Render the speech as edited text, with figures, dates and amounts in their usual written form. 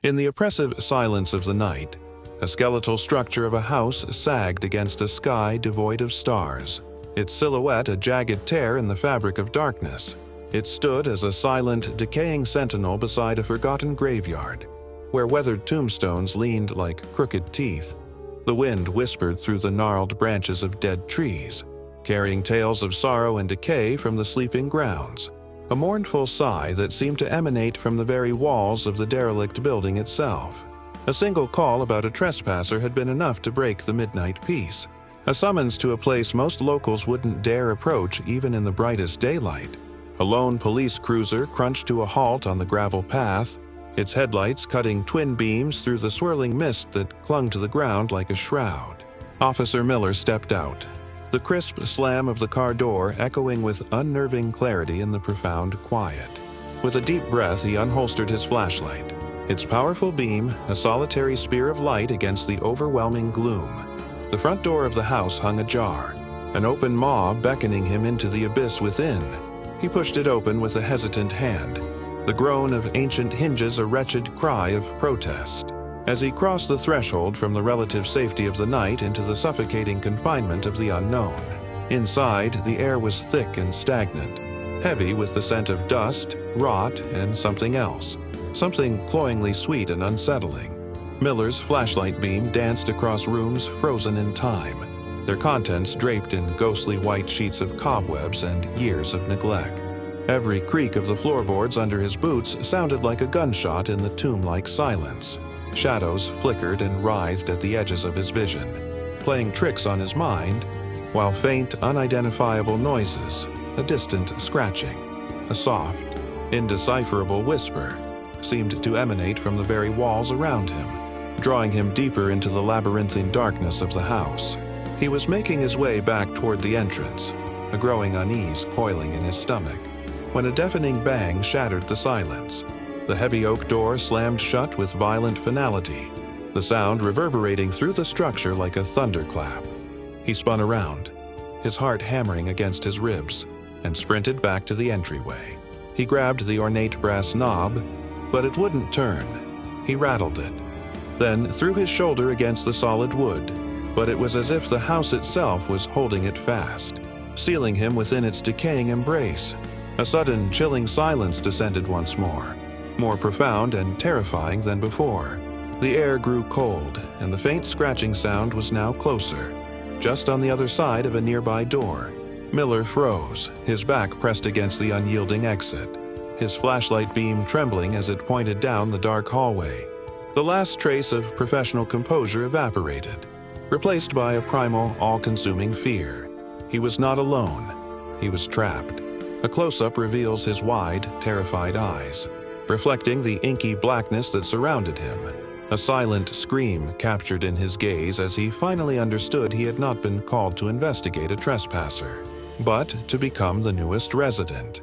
In the oppressive silence of the night, a skeletal structure of a house sagged against a sky devoid of stars, its silhouette a jagged tear in the fabric of darkness. It stood as a silent, decaying sentinel beside a forgotten graveyard, where weathered tombstones leaned like crooked teeth. The wind whispered through the gnarled branches of dead trees, carrying tales of sorrow and decay from the sleeping grounds, a mournful sigh that seemed to emanate from the very walls of the derelict building itself. A single call about a trespasser had been enough to break the midnight peace, a summons to a place most locals wouldn't dare approach even in the brightest daylight. A lone police cruiser crunched to a halt on the gravel path, its headlights cutting twin beams through the swirling mist that clung to the ground like a shroud. Officer Miller stepped out, the crisp slam of the car door echoing with unnerving clarity in the profound quiet. With a deep breath, he unholstered his flashlight, its powerful beam a solitary spear of light against the overwhelming gloom. The front door of the house hung ajar, an open maw beckoning him into the abyss within. He pushed it open with a hesitant hand, the groan of ancient hinges a wretched cry of protest. As he crossed the threshold from the relative safety of the night into the suffocating confinement of the unknown. Inside, the air was thick and stagnant, heavy with the scent of dust, rot, and something else, something cloyingly sweet and unsettling. Miller's flashlight beam danced across rooms frozen in time, their contents draped in ghostly white sheets of cobwebs and years of neglect. Every creak of the floorboards under his boots sounded like a gunshot in the tomb-like silence. Shadows flickered and writhed at the edges of his vision, playing tricks on his mind, while faint, unidentifiable noises, a distant scratching, a soft, indecipherable whisper, seemed to emanate from the very walls around him, drawing him deeper into the labyrinthine darkness of the house. He was making his way back toward the entrance, a growing unease coiling in his stomach, when a deafening bang shattered the silence. The heavy oak door slammed shut with violent finality, the sound reverberating through the structure like a thunderclap. He spun around, his heart hammering against his ribs, and sprinted back to the entryway. He grabbed the ornate brass knob, but it wouldn't turn. He rattled it, then threw his shoulder against the solid wood, but it was as if the house itself was holding it fast, sealing him within its decaying embrace. A sudden, chilling silence descended once more profound and terrifying than before. The air grew cold, and the faint scratching sound was now closer, just on the other side of a nearby door. Miller froze, his back pressed against the unyielding exit, his flashlight beam trembling as it pointed down the dark hallway. The last trace of professional composure evaporated, replaced by a primal, all-consuming fear. He was not alone. He was trapped. A close-up reveals his wide, terrified eyes, reflecting the inky blackness that surrounded him. A silent scream captured in his gaze as he finally understood he had not been called to investigate a trespasser, but to become the newest resident.